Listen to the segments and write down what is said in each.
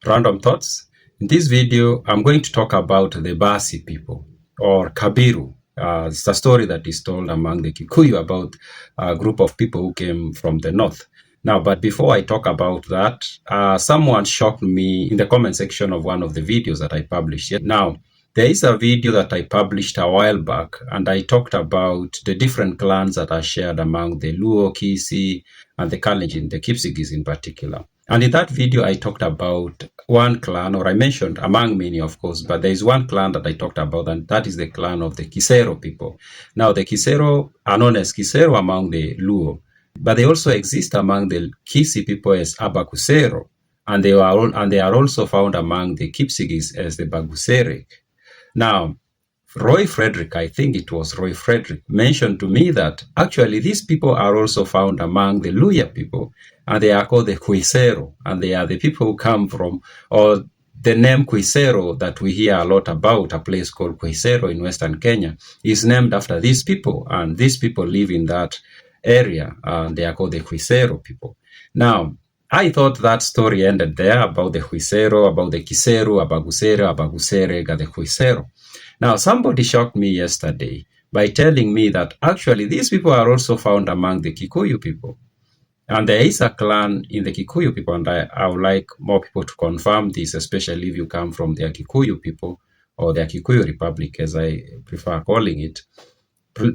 Random Thoughts. In this video, I'm going to talk about the Basi people, or Kabiru. It's a story that is told among the Kikuyu about a group of people who came from the north. Now, but before I talk about that, someone shocked me in the comment section of one of the videos that I published. Now, there is a video that I published a while back, and I talked about the different clans that are shared among the Luo, Kisii, and the Kalenjin, the Kipsigis in particular. And in that video, I talked about one clan, or I mentioned among many, of course, but there is one clan that I talked about, and that is the clan of the Kisero people. Now, the Kisero are known as Kisero among the Luo, but they also exist among the Kisii people as Abakusero, and they are also found among the Kipsigis as the Bagusere. Now, Roy Frederick, I think it was Roy Frederick, mentioned to me that actually these people are also found among the Luya people, and they are called the Kisero, and they are the people who come from, or the name Kisero that we hear a lot about, a place called Kisero in Western Kenya, is named after these people, and these people live in that area, and they are called the Kisero people. Now, I thought that story ended there about the Kisero, about the Kiseru, Abagusere, the Kisero. Now, somebody shocked me yesterday by telling me that actually these people are also found among the Kikuyu people. And there is a clan in the Kikuyu people, and I would like more people to confirm this, especially if you come from the Agikuyu people, or the Agikuyu Republic, as I prefer calling it.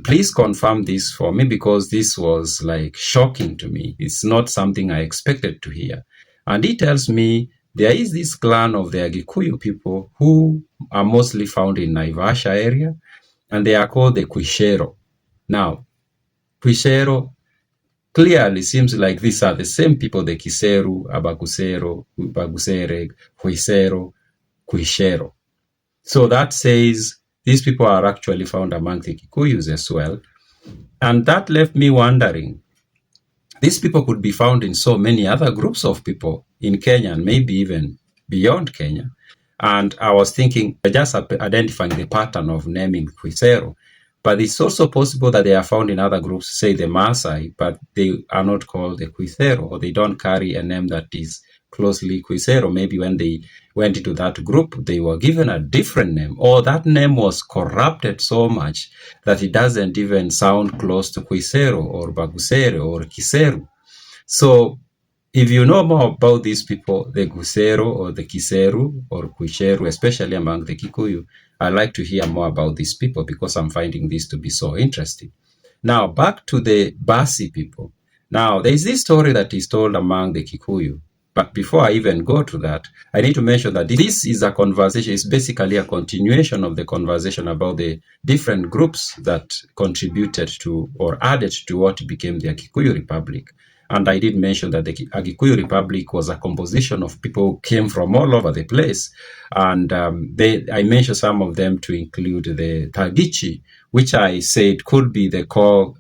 Please confirm this for me, because this was like shocking to me. It's not something I expected to hear. And it tells me there is this clan of the Agikuyu people who are mostly found in Naivasha area, and they are called the Kisero. Now, Kisero clearly seems like these are the same people, the Kiseru, Abagusero, Bagusere, Kisero, Kishero. So that says these people are actually found among the Kikuyus as well. And that left me wondering, these people could be found in so many other groups of people in Kenya, and maybe even beyond Kenya. And I was thinking, just identifying the pattern of naming Kisero. But it's also possible that they are found in other groups, say the Maasai, but they are not called the Kisero, or they don't carry a name that is closely Kisero. Maybe when they went into that group, they were given a different name, or that name was corrupted so much that it doesn't even sound close to Kisero or Bagusere or Kiseru. So if you know more about these people, the Kisero or the Kiseru or Kisheru, especially among the Kikuyu, I'd like to hear more about these people, because I'm finding this to be so interesting. Now, back to the Basi people. Now, there is this story that is told among the Kikuyu. But before I even go to that, I need to mention that this is a conversation, it's basically a continuation of the conversation about the different groups that contributed to or added to what became the Agikuyu Republic. And I did mention that the Agikuyu Republic was a composition of people who came from all over the place. And I mentioned some of them to include the Tagichi, which I said could be the core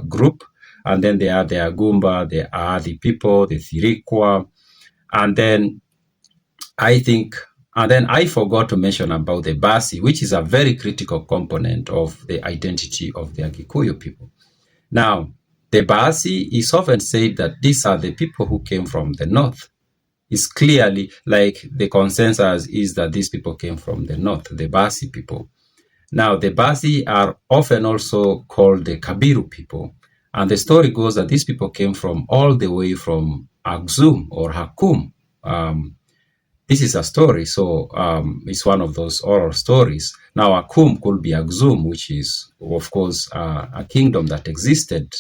group. And then there are the Agumba, the Aadi people, the Thirikwa. And then I forgot to mention about the Basi, which is a very critical component of the identity of the Agikuyu people. Now, the Basi is often said that these are the people who came from the north. It's clearly like the consensus is that these people came from the north, the Basi people. Now, the Basi are often also called the Kabiru people. And the story goes that these people came from all the way from Axum or Hakum. This is a story, so it's one of those oral stories. Now, Akum could be Axum, which is, of course, a kingdom that existed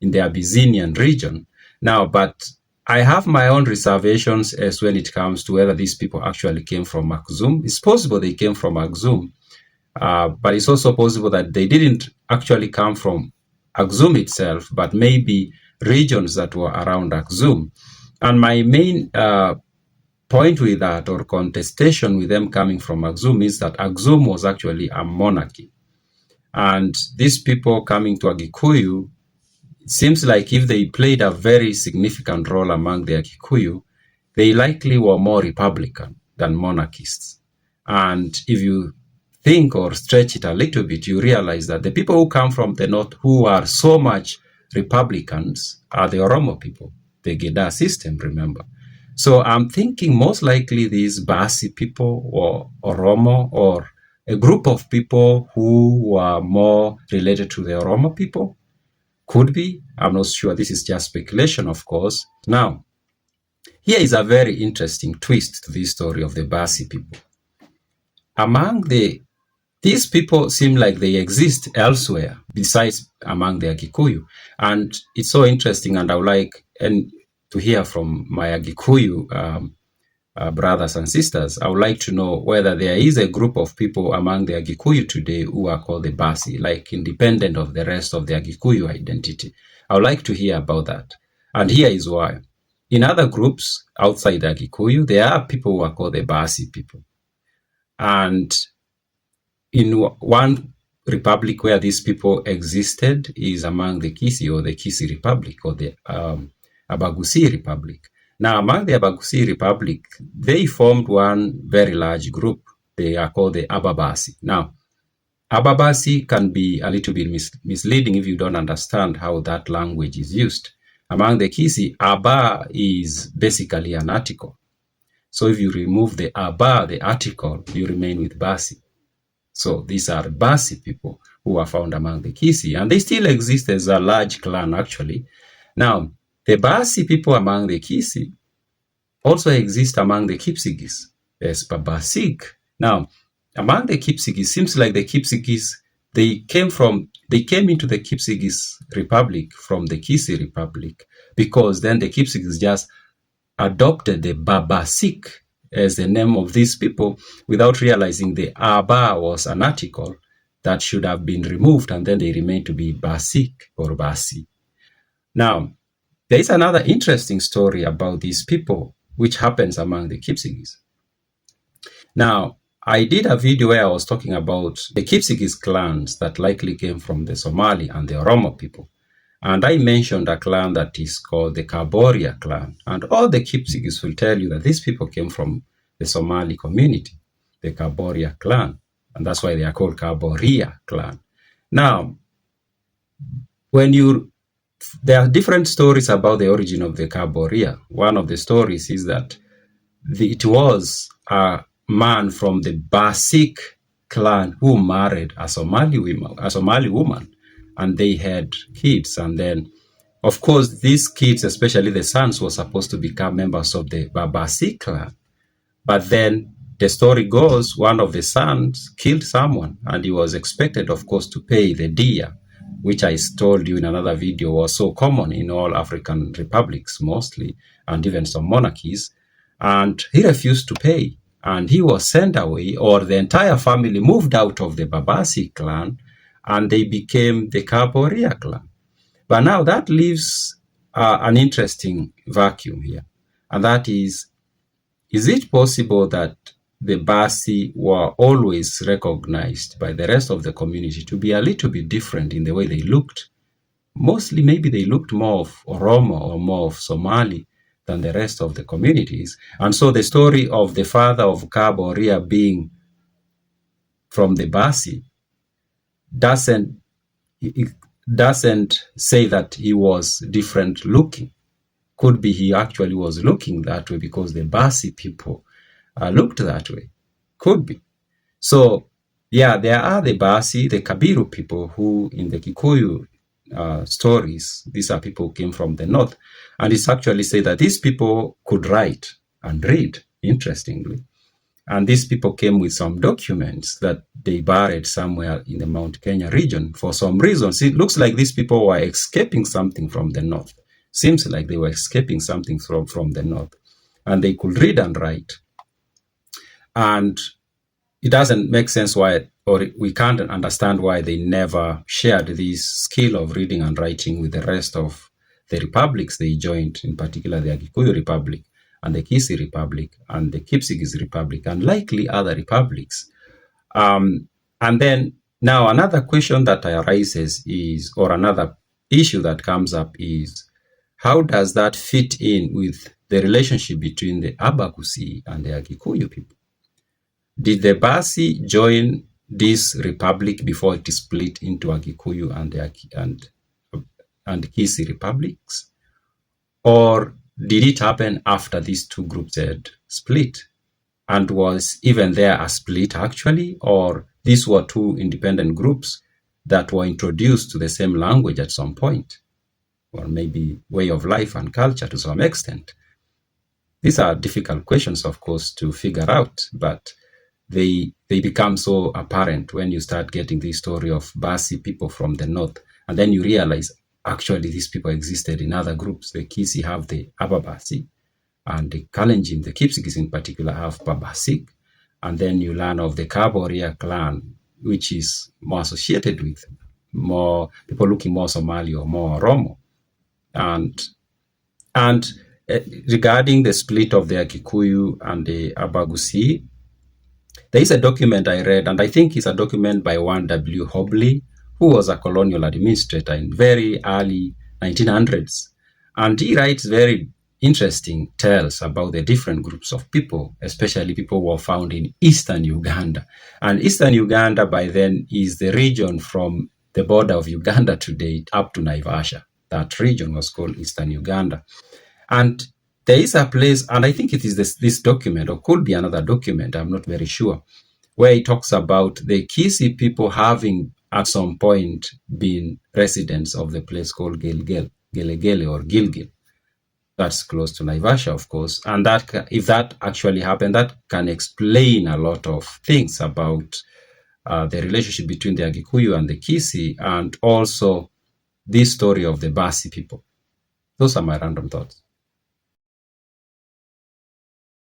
in the Abyssinian region. Now, but I have my own reservations as when it comes to whether these people actually came from Axum. It's possible they came from Axum, but it's also possible that they didn't actually come from Axum itself, but maybe regions that were around Axum. And my main point with that, or contestation with them coming from Axum, is that Axum was actually a monarchy. And these people coming to Agikuyu, it seems like if they played a very significant role among the Agikuyu, they likely were more Republican than monarchists. And if you think or stretch it a little bit, you realize that the people who come from the north who are so much Republicans are the Oromo people, the Geda system, remember. So I'm thinking most likely these Basi people or Oromo or a group of people who were more related to the Oromo people. Could be. I'm not sure. This is just speculation, of course. Now, here is a very interesting twist to this story of the Basi people. These people seem like they exist elsewhere besides among the Agikuyu. And it's so interesting, and I would like to hear from my Agikuyu brothers and sisters. I would like to know whether there is a group of people among the Agikuyu today who are called the Basi, like independent of the rest of the Agikuyu identity. I would like to hear about that. And here is why. In other groups outside the Agikuyu, there are people who are called the Basi people. And in one republic where these people existed is among the Kisii or the Kisii Republic or the Abagusi Republic. Now, among the Abagusi Republic, they formed one very large group. They are called the Ababasi. Now, Ababasi can be a little bit misleading if you don't understand how that language is used. Among the Kisii, Aba is basically an article. So if you remove the Aba, the article, you remain with Basi. So these are Basi people who are found among the Kisii, and they still exist as a large clan, actually. Now, the Basi people among the Kisii also exist among the Kipsigis as Babasik. Now, among the Kipsigis, seems like the Kipsigis, they came into the Kipsigis Republic from the Kisii Republic, because then the Kipsigis just adopted the Babasik as the name of these people without realizing the Aba was an article that should have been removed, and then they remained to be Basik or Basi. Now, there is another interesting story about these people which happens among the Kipsigis. Now, I did a video where I was talking about the Kipsigis clans that likely came from the Somali and the Oromo people. And I mentioned a clan that is called the Kabora clan. And all the Kipsigis will tell you that these people came from the Somali community, the Kabora clan. And that's why they are called Kaboria clan. Now, there are different stories about the origin of the Kaboria. One of the stories is that it was a man from the Basik clan who married a Somali woman, and they had kids. And then, of course, these kids, especially the sons, were supposed to become members of the Babasi clan. But then the story goes, one of the sons killed someone, and he was expected, of course, to pay the diya, which I told you in another video was so common in all African republics mostly, and even some monarchies. And he refused to pay, and he was sent away, or the entire family moved out of the Babasi clan, and they became the Kaboria clan. But now that leaves an interesting vacuum here, and that is it possible that the Basi were always recognized by the rest of the community to be a little bit different in the way they looked? Mostly, maybe they looked more of Oromo or more of Somali than the rest of the communities. And so the story of the father of Kaboria being from the Basi doesn't say that he was different looking. Could be he actually was looking that way because the Basi people looked that way. Could be. So, yeah, there are the Basi, the Kabiru people who in the Kikuyu stories, these are people who came from the north. And it's actually said that these people could write and read, interestingly. And these people came with some documents that they buried somewhere in the Mount Kenya region for some reasons. It looks like these people were escaping something from the north. Seems like they were escaping something from the north. And they could read and write. And it doesn't make sense why, or we can't understand why they never shared this skill of reading and writing with the rest of the republics they joined, in particular the Agikuyu Republic and the Kisii Republic and the Kipsigis Republic and likely other republics. And then now another question that arises is, or another issue that comes up is, how does that fit in with the relationship between the Abagusi and the Agikuyu people? Did the Basi join this republic before it split into Agikuyu and Kisii republics? Or did it happen after these two groups had split? And was even there a split actually? Or these were two independent groups that were introduced to the same language at some point? Or maybe way of life and culture to some extent. These are difficult questions, of course, to figure out, but they become so apparent when you start getting the story of Basi people from the north, and then you realize actually these people existed in other groups. The Kisii have the Upper Basi, and the Kalenjin, the Kipsigis in particular, have Babasik, and then you learn of the Kabora clan, which is more associated with more people looking more Somali or more Oromo. And regarding the split of the Agikuyu and the Abagusi, there is a document I read, and I think it's a document by one W. Hobley, who was a colonial administrator in very early 1900s. And he writes very interesting tales about the different groups of people, especially people who were found in eastern Uganda. And eastern Uganda by then is the region from the border of Uganda today up to Naivasha. That region was called Eastern Uganda. And there is a place, and I think it is this document, or could be another document, I'm not very sure, where he talks about the Kisii people having at some point been residents of the place called Gelegele or Gilgil. That's close to Naivasha, of course. And that, if that actually happened, that can explain a lot of things about the relationship between the Agikuyu and the Kisii, and also this story of the Basi people. Those are my random thoughts.